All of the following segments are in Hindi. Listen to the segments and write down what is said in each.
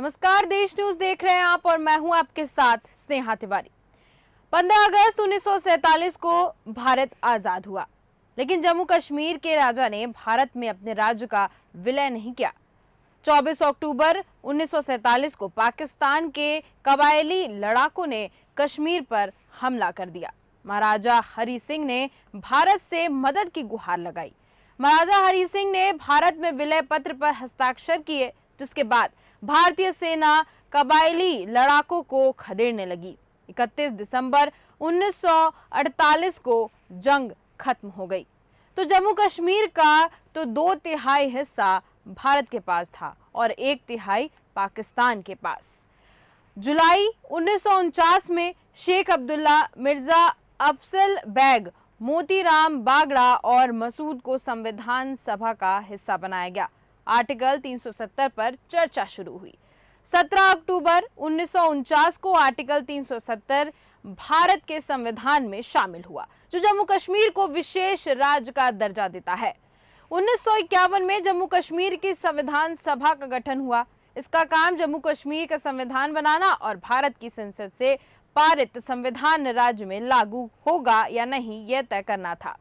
नमस्कार, देश न्यूज देख रहे हैं आप और मैं हूं आपके साथ स्नेहा तिवारी। 15 अगस्त 1947 को भारत आजाद हुआ, लेकिन जम्मू कश्मीर के राजा ने भारत में अपने राज्य का विलय नहीं किया। 24 अक्टूबर 1947 को पाकिस्तान के कबायली लड़ाकों ने कश्मीर पर हमला कर दिया। महाराजा हरि सिंह ने भारत से मदद की गुहार लगाई। महाराजा हरि सिंह ने भारत में विलय पत्र पर हस्ताक्षर किए, जिसके बाद भारतीय सेना कबायली लड़ाकों को खदेड़ने लगी। 31 दिसंबर 1948 को जंग खत्म हो गई, तो जम्मू कश्मीर का तो 2/3 हिस्सा भारत के पास था और 1/3 पाकिस्तान के पास। जुलाई 1949 में शेख अब्दुल्ला, मिर्जा अफजल बैग, मोतीराम बागड़ा और मसूद को संविधान सभा का हिस्सा बनाया गया। आर्टिकल 370 पर चर्चा शुरू हुई। 17 अक्टूबर 1949 को आर्टिकल 370 भारत के संविधान में शामिल हुआ, जो जम्मू कश्मीर को विशेष राज्य का दर्जा देता है। 1951 में जम्मू कश्मीर की संविधान सभा का गठन हुआ। इसका काम जम्मू कश्मीर का संविधान बनाना और भारत की संसद से पारित संविधान राज्य में लागू होगा या नहीं, यह तय करना था।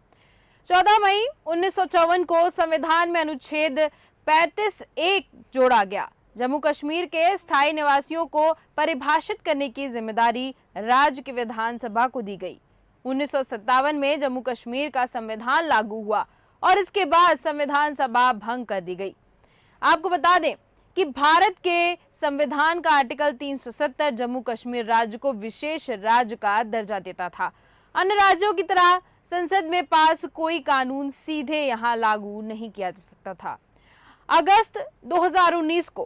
14 मई 1954 को संविधान में अनुच्छेद 35(1) जोड़ा गया। जम्मू कश्मीर के स्थायी निवासियों को परिभाषित करने की जिम्मेदारी राज्य की विधानसभा को दी गई। 1957 में जम्मू कश्मीर का संविधान लागू हुआ और इसके बाद संविधान सभा भंग कर दी गई। आपको बता दें कि भारत के संविधान का आर्टिकल 370 जम्मू कश्मीर राज्य को विशेष राज्य का दर्जा देता था। अन्य राज्यों की तरह संसद में पास कोई कानून सीधे यहां लागू नहीं किया जा सकता था। अगस्त 2019 को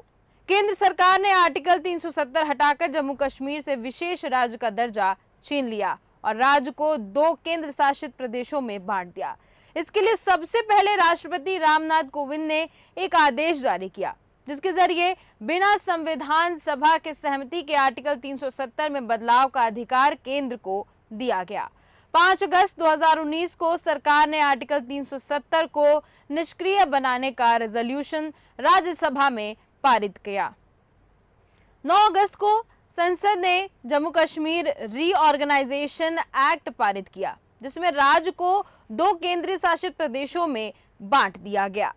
केंद्र सरकार ने आर्टिकल 370 हटाकर जम्मू कश्मीर से विशेष राज्य का दर्जा छीन लिया और राज्य को 2 केंद्र शासित प्रदेशों में बांट दिया। इसके लिए सबसे पहले राष्ट्रपति रामनाथ कोविंद ने एक आदेश जारी किया, जिसके जरिए बिना संविधान सभा के सहमति के आर्टिकल 370 में बदलाव का अधिकार केंद्र को दिया गया। 5 अगस्त 2019 को सरकार ने आर्टिकल 370 को निष्क्रिय बनाने का रेजोल्यूशन राज्यसभा में पारित किया। 9 अगस्त को संसद ने जम्मू कश्मीर रीऑर्गेनाइजेशन एक्ट पारित किया, जिसमें राज्य को 2 केंद्रीय शासित प्रदेशों में बांट दिया गया।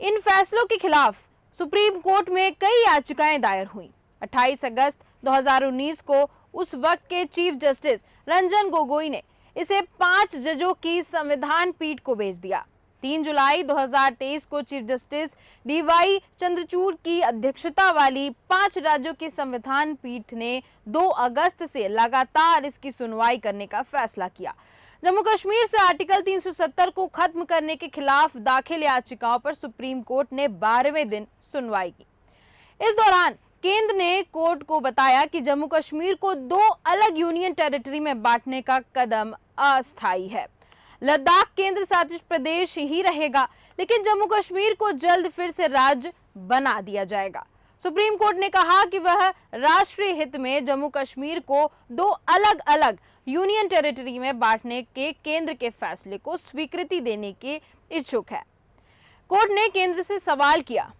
इन फैसलों के खिलाफ सुप्रीम कोर्ट में कई याचिकाएं दायर हुई। 28 अगस्त 2019 को उस वक्त के चीफ जस्टिस रंजन गोगोई ने इसे 5 जजों की संविधान पीठ को भेज दिया। 3 जुलाई 2023 को चीफ जस्टिस DY चंद्रचूड़ की अध्यक्षता वाली 5 राज्यों की संविधान पीठ ने 2 अगस्त से लगातार इसकी सुनवाई करने का फैसला किया। जम्मू कश्मीर से आर्टिकल 370 को खत्म करने के खिलाफ दाखिल याचिकाओं पर सुप्रीम कोर्ट ने 12वें दिन सुनवाई की। इस दौरान केंद्र ने कोर्ट को बताया कि जम्मू कश्मीर को 2 अलग यूनियन टेरिटरी में बांटने का कदम अस्थायी है। लद्दाख केंद्र शासित प्रदेश ही रहेगा, लेकिन जम्मू कश्मीर को जल्द फिर से राज्य बना दिया जाएगा। सुप्रीम कोर्ट ने कहा कि वह राष्ट्रीय हित में जम्मू कश्मीर को 2 अलग अलग यूनियन टेरिटरी में बांटने के केंद्र के फैसले को स्वीकृति देने के इच्छुक है। कोर्ट ने केंद्र से सवाल किया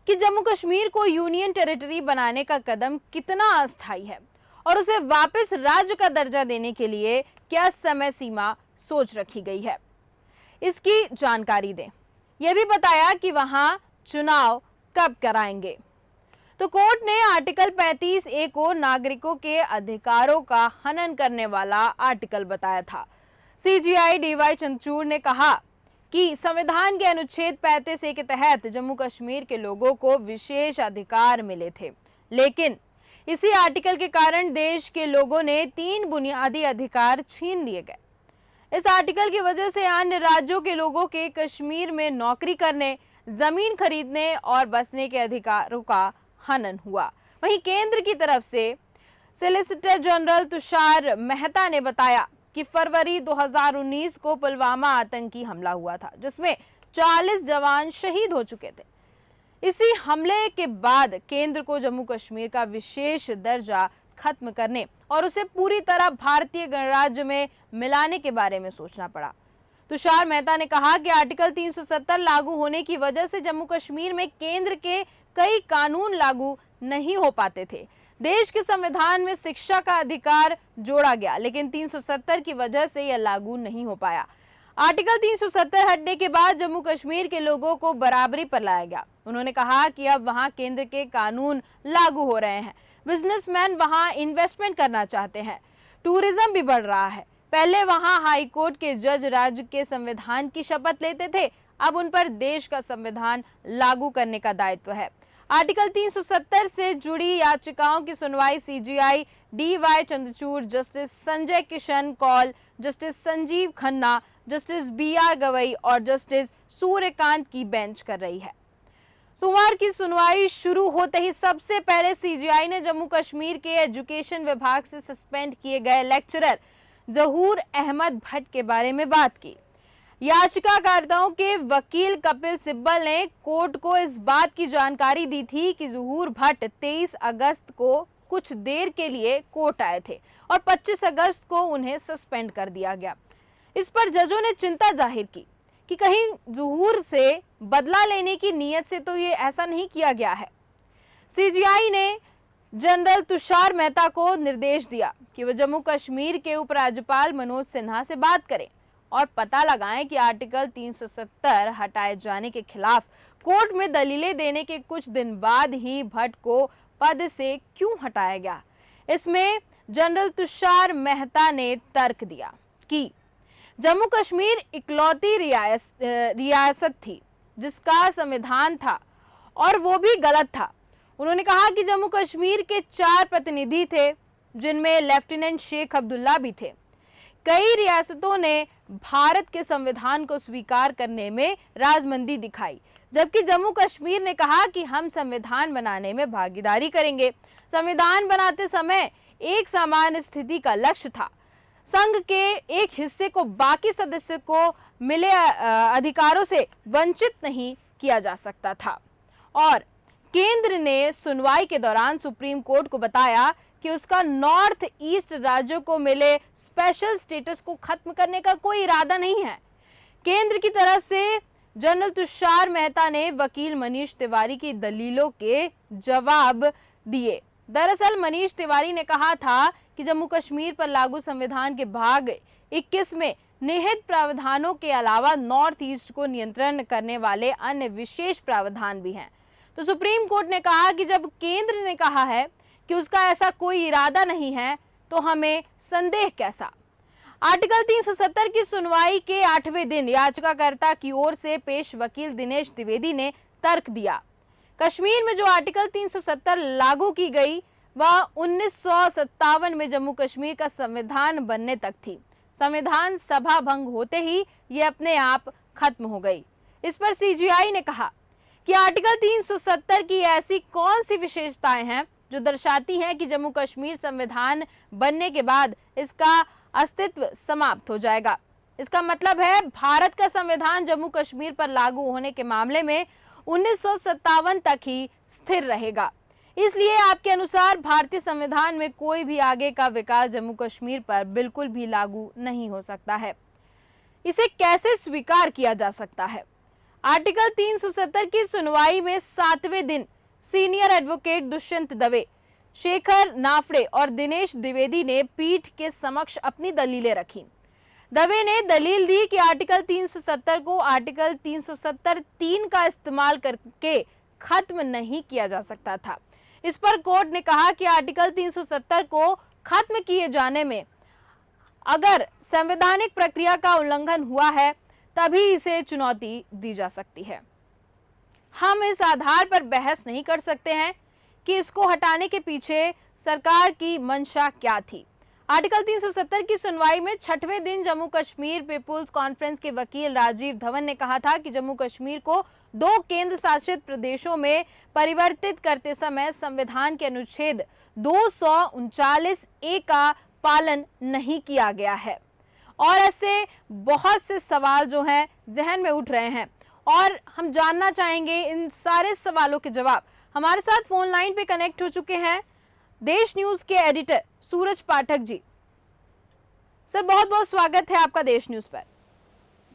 कि जम्मू कश्मीर को यूनियन टेरिटरी बनाने का कदम कितना अस्थायी है और उसे वापस राज्य का दर्जा देने के लिए क्या समय सीमा सोच रखी गई है, इसकी जानकारी दें। यह भी बताया कि वहां चुनाव कब कराएंगे। तो कोर्ट ने आर्टिकल 35(a) को नागरिकों के अधिकारों का हनन करने वाला आर्टिकल बताया था। CJI DY चंद्रचूड़ ने कहा कि संविधान के अनुच्छेद 35(a) के तहत जम्मू कश्मीर के लोगों को विशेष अधिकार मिले थे, लेकिन इसी आर्टिकल के कारण देश के लोगों ने 3 बुनियादी अधिकार छीन लिए गए। इस आर्टिकल की वजह से अन्य राज्यों के लोगों के कश्मीर में नौकरी करने, जमीन खरीदने और बसने के अधिकारों का हनन हुआ। वहीं केंद्र की तरफ से सॉलिसिटर जनरल तुषार मेहता ने बताया कि फरवरी 2019 को पुलवामा आतंकी हमला हुआ था, जिसमें 40 जवान शहीद हो चुके थे। इसी हमले के बाद केंद्र को जम्मू कश्मीर का विशेष दर्जा खत्म करने और उसे पूरी तरह भारतीय गणराज्य में मिलाने के बारे में सोचना पड़ा। तुषार मेहता ने कहा कि आर्टिकल 370 लागू होने की वजह से जम्मू कश्मीर में केंद्र के कई कानून लागू नहीं हो पाते थे। देश के संविधान में शिक्षा का अधिकार जोड़ा गया, लेकिन 370 की वजह से यह लागू नहीं हो पाया। आर्टिकल 370 हटने के बाद जम्मू कश्मीर के लोगों को बराबरी पर लाया गया। उन्होंने कहा कि अब वहां केंद्र के कानून लागू हो रहे हैं, बिजनेसमैन वहां इन्वेस्टमेंट करना चाहते हैं, टूरिज्म भी बढ़ रहा है। पहले वहां हाई कोर्ट के जज राज्य के संविधान की शपथ लेते थे, अब उन पर देश का संविधान लागू करने का दायित्व है। आर्टिकल 370 से जुड़ी याचिकाओं की सुनवाई CJI DY Chandrachud, justice Sanjay Kishan Kaul, justice Sanjiv Khanna, justice BR Gavai और जस्टिस सूर्यकांत की बेंच कर रही है। सोमवार की सुनवाई शुरू होते ही सबसे पहले सीजीआई ने जम्मू कश्मीर के एजुकेशन विभाग से सस्पेंड किए गए लेक्चरर जहूर अहमद भट्ट के बारे में बात की। याचिकाकर्ताओं के वकील कपिल सिब्बल ने कोर्ट को इस बात की जानकारी दी थी कि जहूर भट्ट 23 अगस्त को कुछ देर के लिए कोर्ट आए थे और 25 अगस्त को उन्हें सस्पेंड कर दिया गया। इस पर जजों ने चिंता जाहिर की कि कहीं जहूर से बदला लेने की नीयत से तो ये ऐसा नहीं किया गया है। सीजीआई ने जनरल तुषार मेहता को निर्देश दिया कि वह जम्मू कश्मीर के उपराज्यपाल मनोज सिन्हा से बात करें और पता लगाएं कि आर्टिकल 370 हटाए जाने के खिलाफ कोर्ट में दलीलें देने के कुछ दिन बाद ही भट्ट को पद से क्यों हटाया गया। इसमें जनरल तुषार मेहता ने तर्क दिया कि जम्मू कश्मीर इकलौती रियासत थी जिसका संविधान था और वो भी गलत था। उन्होंने कहा कि जम्मू कश्मीर के 4 प्रतिनिधि थे, जिनमें लेफ्टिनेंट शेख अब्दुल्ला भी थे। कई रियासतों ने भारत के संविधान को स्वीकार करने में राजमंदी दिखाई, जबकि जम्मू कश्मीर ने कहा कि हम संविधान बनाने में भागीदारी करेंगे। संविधान बनाते समय एक सामान्य स्थिति का लक्ष्य था। संघ के एक हिस्से को बाकी सदस्यों को मिले अधिकारों से वंचित नहीं किया जा सकता था। और केंद्र ने सुनवाई के दौरान सुप्रीम कोर्ट को बताया कि उसका नॉर्थ ईस्ट राज्यों को मिले स्पेशल स्टेटस को खत्म करने का कोई इरादा नहीं है। केंद्र की तरफ से जनरल तुषार मेहता ने वकील मनीष तिवारी की दलीलों के जवाब दिए। दरअसल मनीष तिवारी ने कहा था कि जम्मू कश्मीर पर लागू संविधान के भाग 21 में निहित प्रावधानों के अलावा नॉर्थ ईस्ट को नियंत्रण करने वाले अन्य विशेष प्रावधान भी हैं। तो सुप्रीम कोर्ट ने कहा कि जब केंद्र ने कहा है कि उसका ऐसा कोई इरादा नहीं है, तो हमें संदेह कैसा। आर्टिकल 370 की सुनवाई के 8वें दिन याचिकाकर्ता की ओर से पेश वकील दिनेश द्विवेदी ने तर्क दिया। कश्मीर में जो आर्टिकल 370 लागू की गई वह 1957 में जम्मू कश्मीर का संविधान बनने तक थी। संविधान सभा भंग होते ही ये अपने आप खत्म हो गई। इस पर सीजीआई ने कहा कि आर्टिकल 370 की ऐसी कौन सी विशेषताएं हैं जो दर्शाती हैं कि जम्मू कश्मीर संविधान बनने के बाद इसका अस्तित्व समाप्त हो जाएगा। इसका मतलब है भारत का संविधान जम्मू कश्मीर पर लागू होने के मामले में 1957 तक ही स्थिर रहेगा। इसलिए आपके अनुसार भारतीय संविधान में कोई भी आगे का विकास जम्मू कश्मीर पर बिल्कुल भी लागू नहीं हो सकता है। इसे कैसे स्वीकार किया जा सकता है? आर्टिकल 370 की सुनवाई में 7वें दिन सीनियर एडवोकेट दुष्यंत दवे, शेखर नाफड़े और दिनेश द्विवेदी ने पीठ के समक्ष अपनी दलीलें रखी। दवे ने दलील दी कि आर्टिकल 370 को आर्टिकल 370(3) का इस्तेमाल करके खत्म नहीं किया जा सकता था। इस पर कोर्ट ने कहा कि आर्टिकल 370 को खत्म किए जाने में अगर संवैधानिक प्रक्रिया का उल्लंघन हुआ है तभी इसे चुनौती दी जा सकती है। हम इस आधार पर बहस नहीं कर सकते हैं कि इसको हटाने के पीछे सरकार की मंशा क्या थी। आर्टिकल 370 की सुनवाई में 6वें दिन जम्मू कश्मीर पीपुल्स कॉन्फ्रेंस के वकील राजीव धवन ने कहा था कि जम्मू कश्मीर को 2 केंद्र शासित प्रदेशों में परिवर्तित करते समय संविधान के अनुच्छेद 239(a) का पालन नहीं किया गया है। और ऐसे बहुत से सवाल जो हैं जहन में उठ रहे हैं और हम जानना चाहेंगे इन सारे सवालों के जवाब। हमारे साथ फोन लाइन पे कनेक्ट हो चुके हैं देश न्यूज के एडिटर सूरज पाठक जी। सर बहुत बहुत स्वागत है आपका देश न्यूज पर।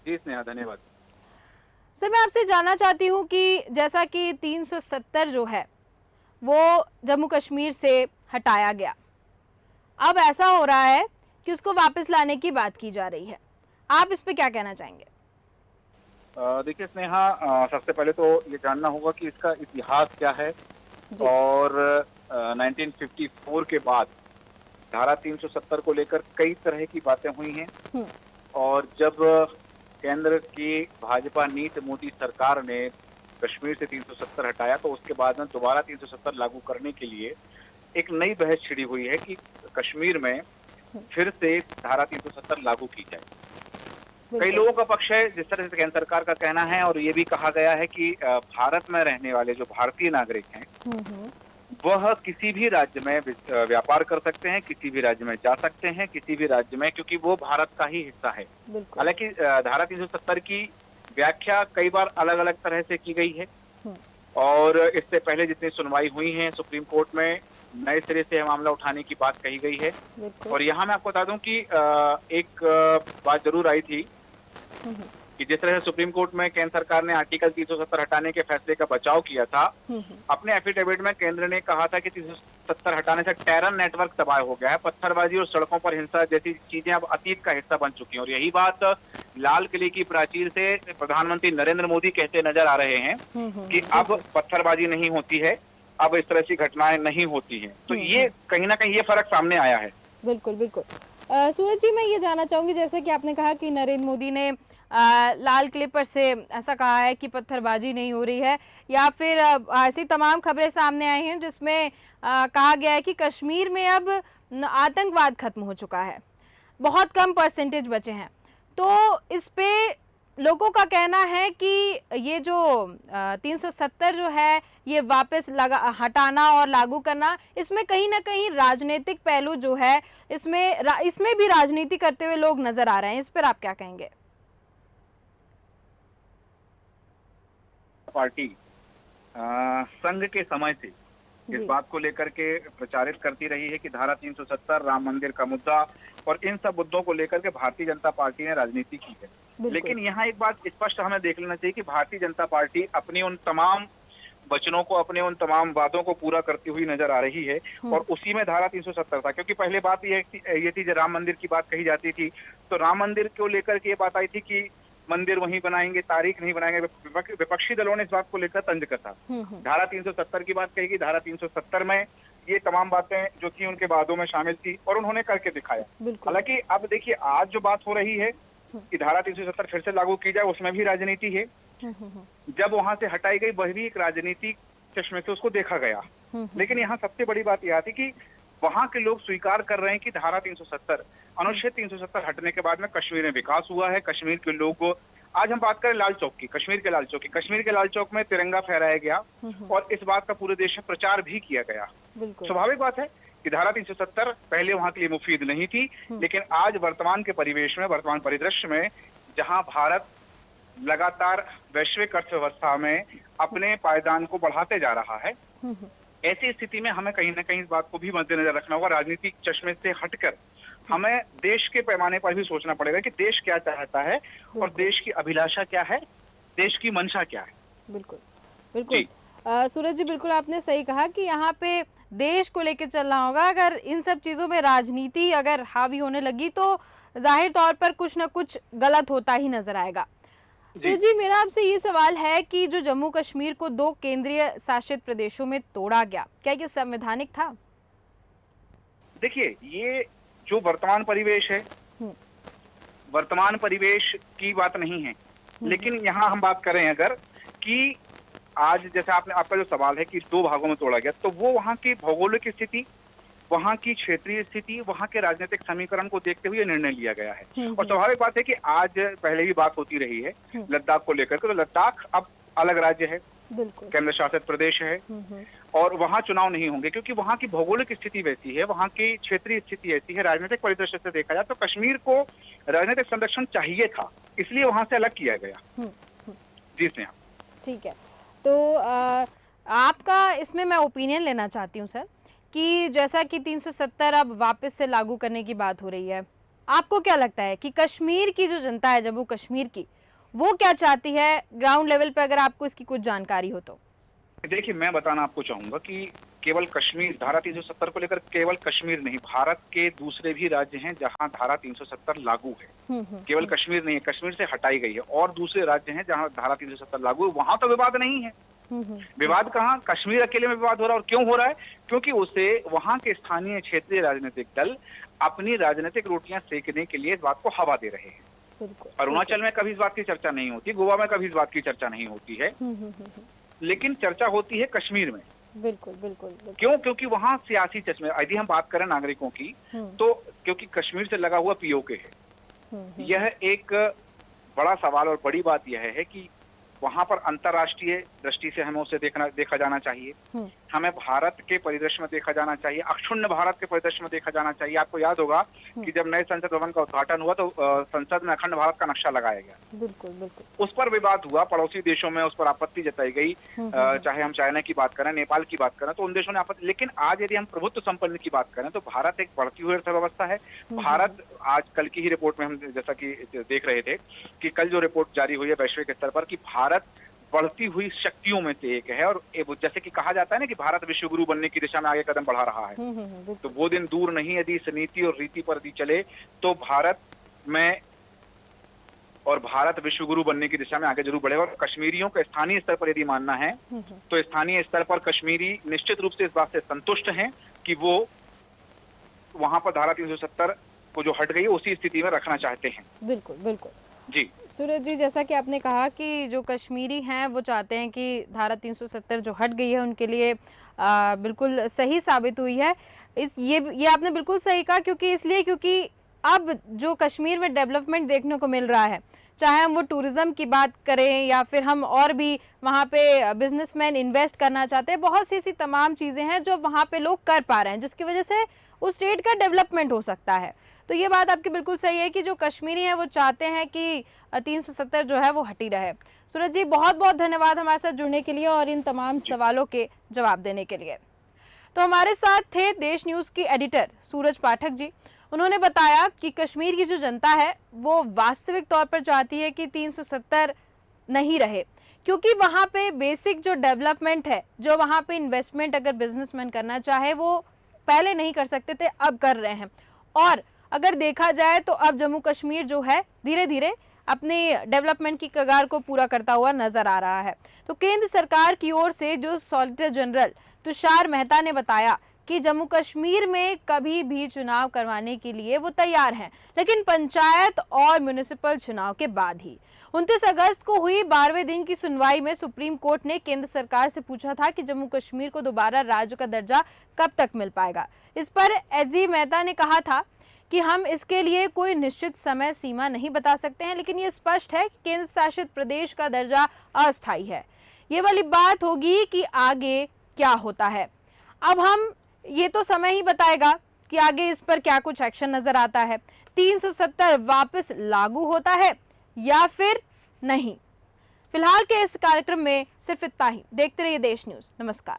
जी स्नेहा, धन्यवाद। सर मैं आपसे जानना चाहती हूँ कि जैसा कि 370 जो है वो जम्मू कश्मीर से हटाया गया। अब ऐसा हो रहा है कि उसको वापस लाने की बात की जा रही है। आप इस पे क्या कहना चाहेंगे? देखिए स्नेहा, सबसे पहले तो ये जानना होगा कि इसका इतिहास क्या है। जी। और 1954 के बाद धारा 370 को लेकर कई तरह की बातें हुई हैं। हम्म। और जब केंद्र की भाजपा नीति मोदी सरकार ने कश्मीर से 370 हटाया तो उसके बाद में दोबारा 370 लागू करने के लिए एक नई बहस छिड़ी हुई है कि कश्मीर में फिर से धारा 370 लागू की जाए। कई बिल्कुल। लोगों का पक्ष है, जिस तरह से केंद्र सरकार का कहना है और ये भी कहा गया है कि भारत में रहने वाले जो भारतीय नागरिक हैं हम्म। वह किसी भी राज्य में व्यापार कर सकते हैं, किसी भी राज्य में जा सकते हैं, किसी भी राज्य में, क्योंकि वो भारत का ही हिस्सा है। बिल्कुल। हालांकि धारा 370 की व्याख्या कई बार अलग अलग तरह से की गई है और इससे पहले जितनी सुनवाई हुई है सुप्रीम कोर्ट में नए सिरे से यह मामला उठाने की बात कही गई है। बिल्कुल। और यहाँ मैं आपको बता दूं कि एक बात जरूर आई थी कि जिस तरह से सुप्रीम कोर्ट में केंद्र सरकार ने आर्टिकल 370 हटाने के फैसले का बचाव किया था, अपने एफिडेविट में केंद्र ने कहा था कि 370 हटाने से टेरर नेटवर्क तबाह हो गया है, पत्थरबाजी और सड़कों पर हिंसा जैसी चीजें अब अतीत का हिस्सा बन चुकी हैं। और यही बात लाल किले की प्राचीर से प्रधानमंत्री नरेंद्र मोदी कहते नजर आ रहे हैं कि अब पत्थरबाजी नहीं होती है, अब इस तरह की घटनाएं नहीं होती हैं। तो ये कहीं ना कहीं ये फर्क सामने आया है। बिल्कुल बिल्कुल। सूरज जी, मैं ये जानना चाहूंगी, जैसे कि आपने कहा कि नरेंद्र मोदी ने लाल किले पर से ऐसा कहा है कि पत्थरबाजी नहीं हो रही है, या फिर ऐसी तमाम खबरें सामने आई हैं जिसमें कहा गया है कि कश्मीर में अब आतंकवाद खत्म हो चुका है, बहुत कम परसेंटेज बचे हैं। तो इस पे लोगों का कहना है कि ये जो 370 जो है ये वापस हटाना और लागू करना, इसमें कहीं ना कहीं राजनीतिक पहलू जो है इसमें भी राजनीति करते हुए लोग नजर आ रहे हैं। इस पर आप क्या कहेंगे? पार्टी संघ के समय से इस बात को लेकर के प्रचारित करती रही है कि धारा 370, राम मंदिर का मुद्दा और इन सब मुद्दों को लेकर के भारतीय जनता पार्टी ने राजनीति की है। लेकिन यहाँ एक बात स्पष्ट हमें देख लेना चाहिए कि भारतीय जनता पार्टी अपनी उन तमाम वचनों को, अपने उन तमाम वादों को पूरा करती हुई नजर आ रही है और उसी में धारा 370 था। क्योंकि पहले बात ये थी जब राम मंदिर की बात कही जाती थी तो राम मंदिर को लेकर के ये बात आई थी कि मंदिर वहीं बनाएंगे, तारीख नहीं बनाएंगे। विपक्षी दलों ने इस बात को लेकर तंज कसा। धारा 370 की बात कही कि धारा 370 में ये तमाम बातें जो थी उनके वादों में शामिल थी और उन्होंने करके दिखाया। हालांकि अब देखिए आज जो बात हो रही है कि धारा 370 फिर से लागू की जाए, उसमें भी राजनीति है। जब वहां से हटाई गई वह भी एक राजनीतिक चश्मे से उसको देखा गया। लेकिन यहाँ सबसे बड़ी बात यह थी कि वहां के लोग स्वीकार कर रहे हैं कि धारा 370, अनुच्छेद 370 हटने के बाद में कश्मीर में विकास हुआ है। कश्मीर के लोग, आज हम बात करें लाल चौक की, कश्मीर के लाल चौक की, कश्मीर के लाल चौक में तिरंगा फहराया गया और इस बात का पूरे देश में प्रचार भी किया गया। स्वाभाविक बात है कि धारा 370 पहले वहां के लिए मुफीद नहीं थी, लेकिन आज वर्तमान के परिवेश में, वर्तमान परिदृश्य में, जहां भारत लगातार वैश्विक अर्थव्यवस्था में अपने पायदान को बढ़ाते जा रहा है, ऐसी स्थिति में हमें कहीं ना कहीं इस बात को भी मद्देनजर रखना होगा। राजनीतिक चश्मे से हटकर हमें देश के पैमाने पर भी सोचना पड़ेगा कि देश क्या चाहता है और देश की अभिलाषा क्या है, देश की मंशा क्या है। बिल्कुल बिल्कुल। सूरज जी, बिल्कुल आपने सही कहा कि यहाँ पे देश को लेकर चलना होगा। अगर इन सब चीजों में राजनीति अगर हावी होने लगी तो जाहिर तौर पर कुछ ना कुछ गलत होता ही नजर आएगा। सूरज जी, मेरा आपसे ये सवाल है कि जो जम्मू कश्मीर को 2 केंद्रीय शासित प्रदेशों में तोड़ा गया, क्या ये संवैधानिक था? देखिए, ये जो वर्तमान परिवेश है, वर्तमान परिवेश की बात नहीं है, लेकिन यहाँ हम बात करें अगर कि आज जैसे आपका जो सवाल है कि 2 भागों में तोड़ा गया, तो वो वहाँ की भौगोलिक स्थिति, वहाँ की क्षेत्रीय स्थिति, वहाँ के राजनीतिक समीकरण को देखते हुए निर्णय लिया गया है। और स्वाभाविक बात है कि आज पहले भी बात होती रही है लद्दाख को लेकर के, तो लद्दाख अब अलग राज्य है, केंद्र शासित प्रदेश है और वहाँ चुनाव नहीं होंगे क्योंकि वहाँ की भौगोलिक स्थिति वैसी है, वहाँ की क्षेत्रीय स्थिति ऐसी है। राजनीतिक परिदृश्य से देखा जाए तो कश्मीर को राजनीतिक संरक्षण चाहिए था, इसलिए वहाँ से अलग किया गया। जी स्नेहा। ठीक है, तो आपका इसमें मैं ओपिनियन लेना चाहती हूँ सर, कि जैसा कि 370 अब वापस से लागू करने की बात हो रही है, आपको क्या लगता है कि कश्मीर की जो जनता है, जम्मू कश्मीर की, वो क्या चाहती है ग्राउंड लेवल पे, अगर आपको इसकी कुछ जानकारी हो तो? देखिए, मैं बताना आपको चाहूंगा कि केवल कश्मीर, धारा 370 को लेकर केवल कश्मीर नहीं, भारत के दूसरे भी राज्य हैं जहां धारा 370 लागू है। केवल कश्मीर नहीं है, कश्मीर से हटाई गई है, और दूसरे राज्य हैं जहां धारा 370 लागू है, वहां तो विवाद नहीं है। विवाद कहाँ, कश्मीर अकेले में विवाद हो रहा है। और क्यों हो रहा है? क्योंकि उसे वहां के स्थानीय क्षेत्रीय राजनीतिक दल अपनी राजनीतिक रोटियां सेकने के लिए इस बात को हवा दे रहे हैं। अरुणाचल में कभी इस बात की चर्चा नहीं होती, गोवा में कभी इस बात की चर्चा नहीं होती है, लेकिन चर्चा होती है कश्मीर में। बिल्कुल बिल्कुल, बिल्कुल। क्यों? क्योंकि वहां सियासी चश्मे, यदि हम बात करें नागरिकों की, तो क्योंकि कश्मीर से लगा हुआ पीओके है। यह एक बड़ा सवाल और बड़ी बात यह है कि वहां पर अंतर्राष्ट्रीय दृष्टि से हमें उसे देखा जाना चाहिए। हमें भारत के परिदृश्य में देखा जाना चाहिए, अक्षुण्ण भारत के परिदृश्य में देखा जाना चाहिए। आपको याद होगा कि जब नए संसद भवन का उद्घाटन हुआ तो संसद में अखंड भारत का नक्शा लगाया गया। बिल्कुल बिल्कुल। उस पर विवाद हुआ, पड़ोसी देशों में उस पर आपत्ति जताई गई, चाहे हम चाइना की बात करें, नेपाल की बात करें, तो उन देशों ने आपत्ति। लेकिन आज यदि हम प्रभुत्व संपन्न की बात करें तो भारत एक बढ़ती हुई अर्थव्यवस्था है। भारत आज कल की ही रिपोर्ट में हम जैसा कि देख रहे थे कि कल जो रिपोर्ट जारी हुई है वैश्विक स्तर पर कि भारत बढ़ती हुई शक्तियों में से एक है। और जैसे कि कहा जाता है ना कि भारत विश्वगुरु बनने की दिशा में आगे कदम बढ़ा रहा है, तो वो दिन दूर नहीं यदि इस नीति और रीति पर यदि चले तो भारत में और भारत विश्वगुरु बनने की दिशा में आगे जरूर बढ़ेगा। और कश्मीरियों का स्थानीय स्तर पर यदि मानना है तो स्थानीय स्तर पर कश्मीरी निश्चित रूप से इस बात से संतुष्ट हैं कि वो वहां पर धारा 370 को जो हट गई है उसी स्थिति में रखना चाहते हैं। बिल्कुल बिल्कुल जी सूरज जी, जैसा कि आपने कहा कि जो कश्मीरी हैं वो चाहते हैं कि धारा 370 जो हट गई है उनके लिए बिल्कुल सही साबित हुई है। ये आपने बिल्कुल सही कहा, क्योंकि अब जो कश्मीर में डेवलपमेंट देखने को मिल रहा है, चाहे हम वो टूरिज्म की बात करें या फिर हम और भी वहाँ पे बिजनेसमैन इन्वेस्ट करना चाहते हैं, बहुत सी ऐसी तमाम चीज़ें हैं जो वहाँ पे लोग कर पा रहे हैं, जिसकी वजह से उस स्टेट का डेवलपमेंट हो सकता है। तो ये बात आपकी बिल्कुल सही है कि जो कश्मीरी हैं वो चाहते हैं कि 370 जो है वो हटी रहे। सूरज जी, बहुत बहुत धन्यवाद हमारे साथ जुड़ने के लिए और इन तमाम सवालों के जवाब देने के लिए। तो हमारे साथ थे देश न्यूज़ की एडिटर सूरज पाठक जी। उन्होंने बताया कि कश्मीर की जो जनता है वो वास्तविक तौर पर चाहती है कि 370 नहीं रहे, क्योंकि वहाँ पे बेसिक जो डेवलपमेंट है, जो वहाँ पे इन्वेस्टमेंट अगर बिजनेसमैन करना चाहे वो पहले नहीं कर सकते थे, अब कर रहे हैं। और अगर देखा जाए तो अब जम्मू कश्मीर जो है धीरे धीरे अपनी डेवलपमेंट की कगार को पूरा करता हुआ नजर आ रहा है। तो केंद्र सरकार की ओर से जो सॉलिसिटर जनरल तुषार मेहता ने बताया कि जम्मू कश्मीर में कभी भी चुनाव करवाने के लिए वो तैयार हैं, लेकिन पंचायत और म्युनिसिपल चुनाव के बाद ही। 29 अगस्त को हुई 12वें दिन की सुनवाई में सुप्रीम कोर्ट ने केंद्र सरकार से पूछा था कि जम्मू कश्मीर को दोबारा राज्य का दर्जा कब तक मिल पाएगा। इस पर एसजी मेहता ने कहा था कि हम इसके लिए कोई निश्चित समय सीमा नहीं बता सकते हैं, लेकिन ये स्पष्ट है कि केंद्र शासित प्रदेश का दर्जा अस्थायी है। ये वाली बात होगी कि आगे क्या होता है। अब ये तो समय ही बताएगा कि आगे इस पर क्या कुछ एक्शन नजर आता है, 370 वापस लागू होता है या फिर नहीं। फिलहाल के इस कार्यक्रम में सिर्फ इतना ही। देखते रहिए देश न्यूज़। नमस्कार।